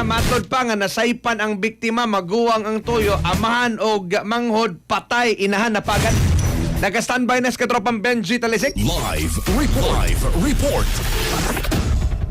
Matod pa nga nasaypan ang biktima, maguwang ang tuyo, amahan o manghod, patay, inahan na pagan. Naka-standby na sa katropang Benji Talisik. Live report.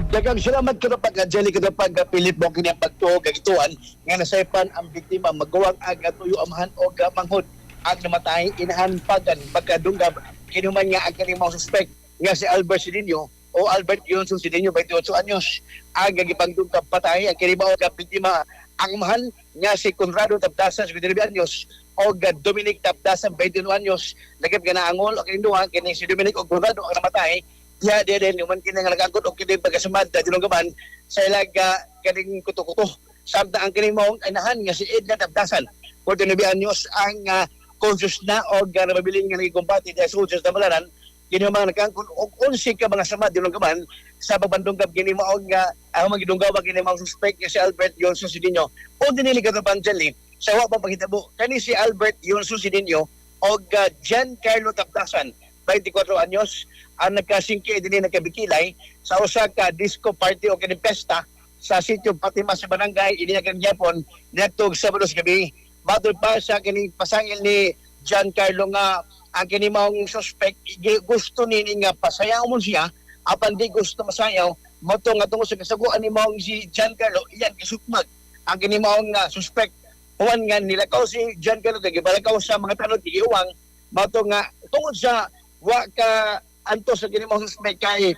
Daghang salamat ko pag Angelic ko pag Philip mo kini pagtuo kagituan nga nasaypan ang biktima maguwang aga tuyo amahan o manghod ang namatay inahan pagan pagkadunggab kinuman nga ang kaning mga suspect nga si Albert Sidinio o Albert Yonson Sidinio 28 anyos aga gipangdungkab patay ang kini mga biktima ang mahal nga si Conrado Tabdasan 19 anyos o Dominic Tabdasan 21 anyos lagip ganaangol o kini duha kini si Dominic o Conrado ang namatay. Ya dia human kini nga nagangkot og kini pagkasamad ta dilunggaban sa ilaga kaning kuto-kuto samtang ang kini maong inahan nga si Edna Tabdasan 49 anyos ang conscious na o nabiling nga nagikumbati sa soldiers na malaran kini mga nagangkot og 11 ka mga samad dilunggaban sa pagbandunggab kini maong nga magidunggaw kini mga suspect nga si Albert Yonson Sidinio o dinili ka pa Angeli sa wa pa paghitabo kani si Albert Yonson Sidinio og Giancarlo Tabdasan 24 anyos ang nagkasingki din nagkabikilay sa usa ka disco party o kaning pesta sa sitio Fatima sa barangay iniyagan gyapon niadtong Sabado sa gabi. Matod pa sa kining pasangil ni Giancarlo nga ang kini maong suspect gusto nini nga pasayaw mo siya apan di gusto masayaw moto nga tungod sa kasaguan ni maong si Giancarlo iyan kisukmag ang kini maong suspect huwan nga nilakaw si Giancarlo kay gibalakaw sa mga tanod iuwang moto nga tungod sa wa ka antos sa kanimong suspect kay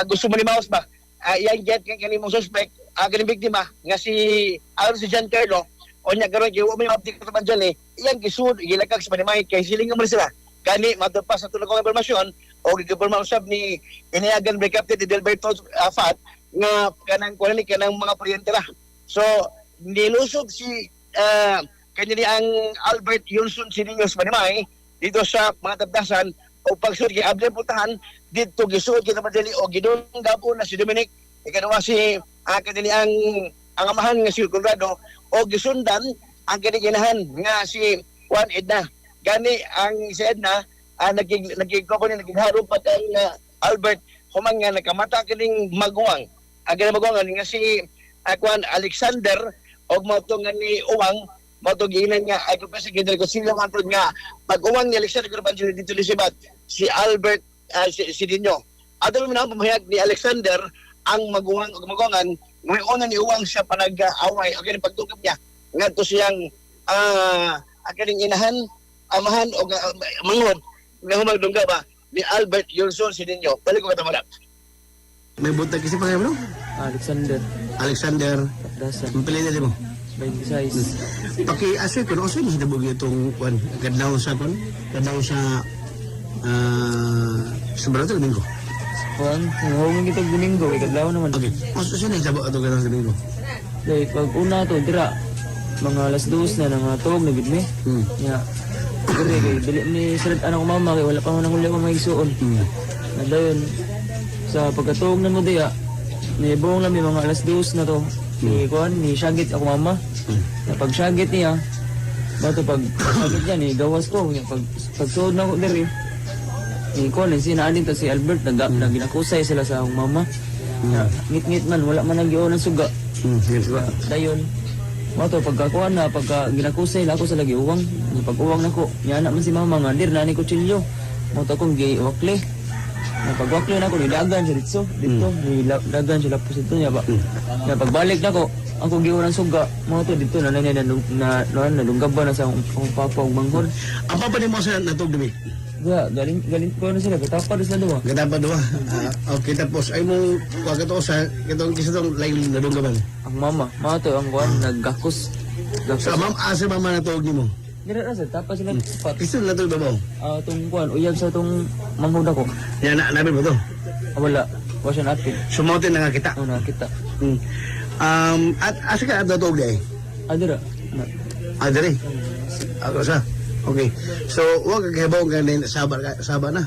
gusto mo limaos ba yang get kang kanimong suspect kaning biktima nga si si Giancarlo o nya karon gyud mo update ko man dyan yang gisud gilakag sa panimay kay silingan mo sila kani matapos sa tulong kong impormasyon o giporma usab ni iniagan break captain ni Delberto Fat nga kanang mga kuryente ra so nilusog si kanini ang Albert Yonson Sidinio sa panimay dito sa mga Tabdasan o pagsud kay Abdel Putahan dito gisuod kita madali o gidunggab na si Dominic ikaduha si kanili ang amahan nga si Conrado o gisundan ang kiniginahan nga si Juan Edna gani ang si Edna nagigharap pa ang Albert humang nga nakamata kining maguwang ang maguwang nga si Juan Alexander og moto nga ni Uwang moto giinan nga ay pa sa gidel ko sila mantod nga pag-uwang ni Alexander Corbanjo dito Lisibat si Albert Sidinio adto man ang pamahayag ni Alexander ang maguwang ug maguwangan may una ni Uwang siya panag-away o kining pagtugab niya ngadto siyang akining inahan amahan o manghod nga humagdungga ba ni Albert Yonson Sidinio balik ko katamalak may buntag kasi pa bro Alexander Dasan. pili na mo 26. Paki-asoy ko, asoy na hinabog itong kadlaw sa Sabado sa Domingo. Kuan, ngawang kita Domingo, ikadlaw naman. Okay, asoy siya na hinabog itong kadlaw sa Domingo. Dahil pag una to, dira, mga alas 2 na nga tuog na gidmi. Ya. Diri kay dili ni salat anak ko mama kay wala pa man huli ko magisuon. Nadayon sa pagkatuog na mo diya, nibong lang mga alas 2 na to. Ni kuan ni syagit ako mama. Pag syagit niya, bato pag syagit niya ni gawas ko, pagsuod na ko diri. Ni kuan si naanin to si Albert naginakusay sila sa akong mama. Ngit-ngit man wala man nagioon ng suga. Dayon. Bato pagkakuan na pagka ginakusay la ako sa lagi uwang. Pag-uwang nako, nya na man si mama nga dir na ni kutsilyo. Moto kong giwakle. Pagwakli na ako, nilagan siya dito, nilagan siya lapos dito niya ba. Pagbalik na ko, ako giwan ng suga, mga to dito, nalunggab ba na sa akong papa o manghod. Ang papa ni mo sa natog dumi? Galing ko na sila, katapa doon sila doon. Katapa doon. Okay, tapos ay mo, wakato sa, kitong kisa itong lain nadunggaban. Ang mama, mga to, ang kuhan, naggakos. Sa asa mama natog ni mo? Dira na sir, tapos sila pat. Kisa natog ba mo? Itong kuhan, uyab sa itong manghod ako. Yan, namin mo to? Wala, wala siya natin. Sumotin na nga kita? Oo, nakita. At asa ka at natog di ay? Dira. Diri? Ako sa? Okay. So, huwag kakabaw ka na saba na?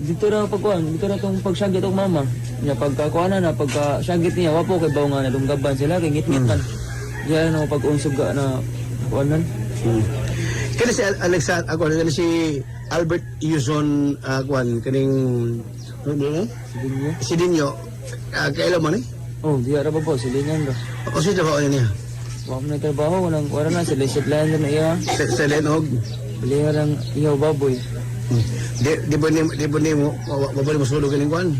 Dito na pagkuhan, dito na itong pagsyagit ng mama. Niya pagkakuha na, pagkasyagit niya, wapo kay baw nga nadunggaban sila, kay ngit-ngitan. Diyan ako pag-unsog na kuhanan. Kaya si Alexander, kaya si Albert Yuzon, kaning, Sidinyo, kailan mo ni? Oh, di ara ba po silingan ra. O siya trabaho niya? Wa mo na trabaho, wala na sila sitlan na iya. Sa Lenog? Bili lang iyaw baboy. Di ba ni mo, mabalik mo sulog galing kuhan?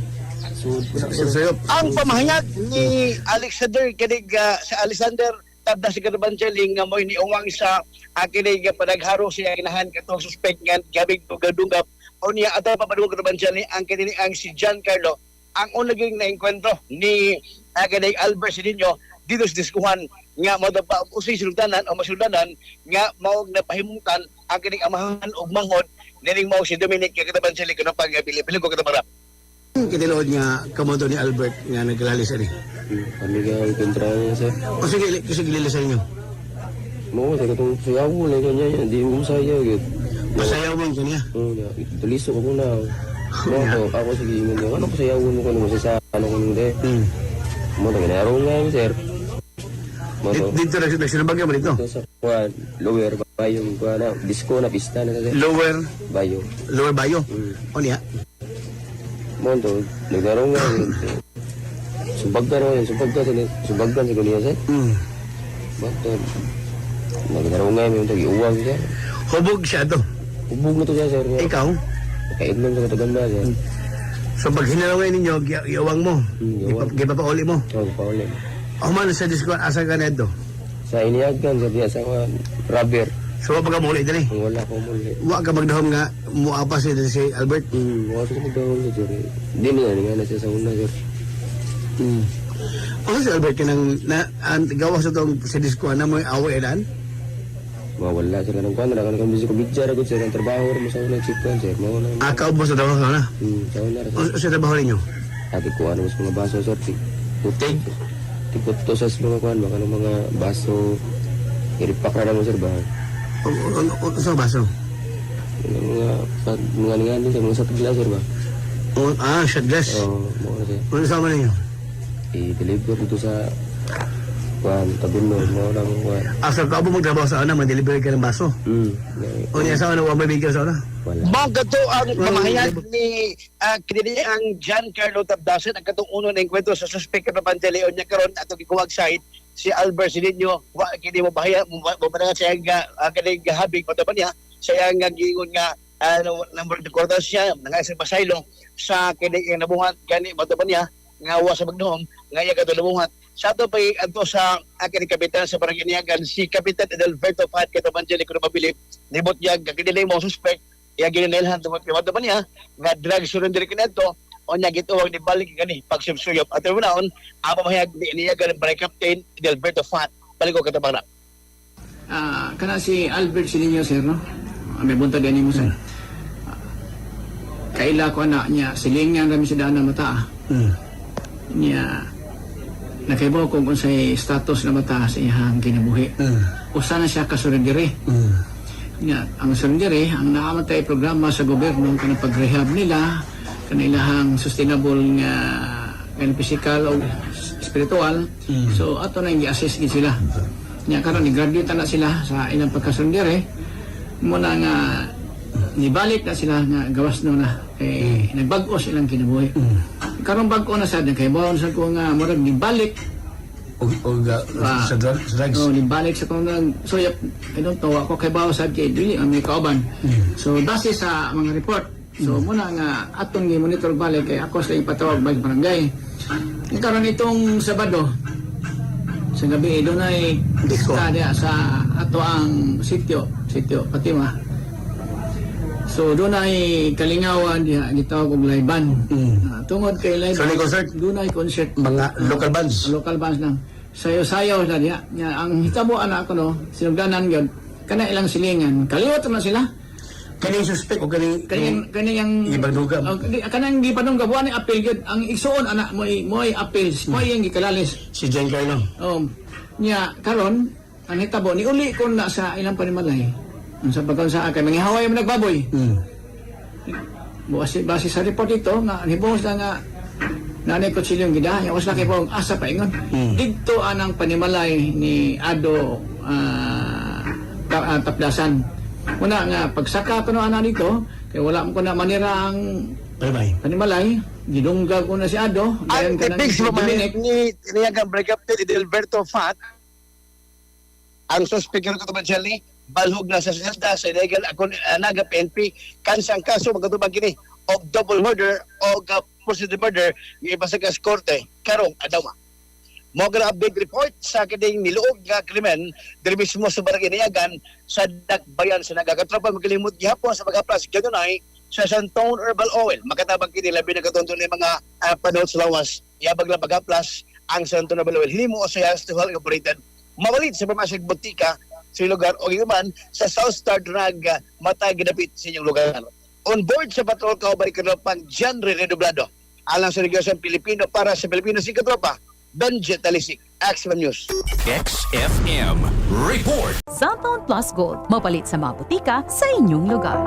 Sud po na sir. Sayop. Ang pamahayag ni Alexander kinig sa Alexander tabda si Garbancheling nga mo ni uwang sa kinig panagharo siya inahan katong suspect nga gabing dugadungap o niya atay papadung Garbancheling ang kinig ang si Giancarlo ang unaging naengkwentro ni kinig Albert Sidinho dito sa diskuhan nga mo pa usay sultanan o masultanan nga mao napahimutan ang kinig amahan og manghod nining mao si Dominic Garbancheling kuno pagabili-bili ko katabara. Kitilood nga kamoto ni Albert nga nagkalali sa rin. Kami ka kontra niya sir. O sige, kasi gilila sa inyo. Mo sa katong sayaw mo lang kanya yan, di mo sayaw gid. Masayaw mo kanya. Tuliso ko na. Mo ako sige mo na ano ko sayaw mo kuno sa ano kuno de. Mo na ginaro nga yun, sir. Mo to. Dito na sinabagay mo dito. Sa kuan lower bayo kuan na disco na pista na sir. Lower Bayo. Bayo. O niya. Mo to naglaro nga yun. Subaggan sa kunya sir. Bakit? Naglaro nga yun to giuwang siya. Hubog siya to. Ubog na to siya sir. Ikaw? Kainom sa kataganda sir. So pag hinalaway ninyo, iawang mo. Iawang. Gipapauli mo. Oh, paulit. Ako man sa Discord, asa ka na ito? Sa iniagan sa biya sa rubber. So pag muli din eh. Ang wala ko muli. Wa ka magdahom nga, muapa si Albert. Wala ko magdahon sa sir. Di nga na siya sa una sir. Ako si Albert kinang gawa sa itong sa Discord na mo away elan? Mawala sila ng kwan. Nakan kami sa kubidjar ako sir. Ang trabaho rin mo sa una chikwan sir. Mawala. Kaubo sa trabaho na? Sa una rin O sa trabaho ninyo? Ati ko ano mas mga baso sir. Putig. Tikuto sa mga kwan. Baka ng mga baso. Iripak na naman sir ba? O sa baso? Mga ningan sa mga satagla sir ba? Shot glass? Oo. Mawala sir. Ano sama ninyo? I-deliver dito sa kwan. Tabunod. Mawala mo kwan. Asa ka mo magtrabaho sa una, mag-deliver ka ng baso? O niya sa una, huwag may bigyan sa una? Wala. Mao kadto ang pamahayag ni kini ang Giancarlo Tabdasan ang katong uno na kwento sa suspect na Panteleon niya karon ato gikuwag side si Albert Sidinho wa kini mo bahaya mo panangat siya nga kini gahabig pa niya siya nga giingon nga number de quarter siya nga sa pasaylo sa kini nabuhat gani mo niya nga wa sa magnoom nga iya kadto nabuhat sa ato pa adto sa kini kapitan sa barangay Niagan si Kapitan Adalberto Fat kato Angelico na mabilib nibot niya kini mo suspect iya ginilhan tungod kay mo niya nga drug surrender kinadto o niya gituwag ni balik gani pagsubsuyop at naon ang pamahayag niya galing barangay Captain Adalberto Fat balik ko katabara. Kana si Albert Sidinho sir no. May bunta din mo sir. Kaila ko na niya silingan rami si dana mata. Niya nakaibaw kung unsay status na mata sa iyang kinabuhi. Usa na siya kasurendiri. Niya ang surendiri ang naamatay programa sa gobyerno kanang pag-rehab nila kanilahang sustainable nga physical o spiritual. So ato na i-assess gid sila. Nya karon ni-graduate na sila sa ilang pagkasundere. Muna nga nibalik na sila nga gawas no na kay nagbag-o silang kinabuhi. Karon bag-o na sad kay bawon sa ko nga murag nibalik Sa drugs? Oh, nibalik sa kung so I don't know ako kay bawon sad kay dili ang may kauban. So base sa mga report so muna nga atong gi-monitor balik kay ako sa ipatawag balik barangay. Karon itong Sabado sa gabi doon ay diya sa ato ang sitio Fatima. So doon ay kalingawan diha gitawag og live band. Tungod kay live So, may concert? doon ay concert Mga local bands? Local bands lang. Sayo-sayo na diha. Ang hitabuan na ako no, sinugdanan gyud kana ilang silingan. Kaliwat na sila. Kaning suspect o kaning Kaniyang ibagdugam? kanang gipadungga buwan ni appeal gyud. Ang igsuon ana mo'y appeal, mo'y yang gikalalis. Si Giancarlo? Nya karon ang hitabo ni uli kon na sa ilang panimalay. Ang sa pagkaon sa akay mangihaway man nagbaboy. Base sa report ito nga nibos na nga nanay ko silyong gida, was na kay pong asa pa ingon. Dito anang panimalay ni Ado Tapdasan. Una nga pagsaka ko no ana dito kay wala mo ko na manira ang Bye-bye. Kanimalay, gidunggag ko na si Ado. Ang Dayan ka ng tipis mo Dominic. ni Niyagang Break Up Edelberto Fat, ang suspect ko ito ni balhog na sa selda sa illegal naga PNP kansang kaso magkatubag kini og double murder o proceeded murder yung iba sa korte karong adlaw. Mo gana update report sa kining niluog nga krimen diri mismo sa barangay Niyagan sa Dakbayan sa nagakatropa magalimot gihapon sa pag-aplas kanunay sa Santone Herbal Oil. Makatabang kini labi na katonton ni mga panahon sa lawas. Iabag lang pag-aplas ang Santone Herbal Oil. Himo o sa Yastuhal Incorporated. Mabalit sa pamasig butika sa lugar o inuman sa South Star Drag matay ginapit sa inyong lugar. On board sa patrol kaubalik pang John Redoblado. Alang sa Negosyo Pilipino para sa Pilipino si Katropa. Benjet Talisik, Axman News. XFM Report. Cellphone Plus Gold. Mapalit sa mga butika sa inyong lugar.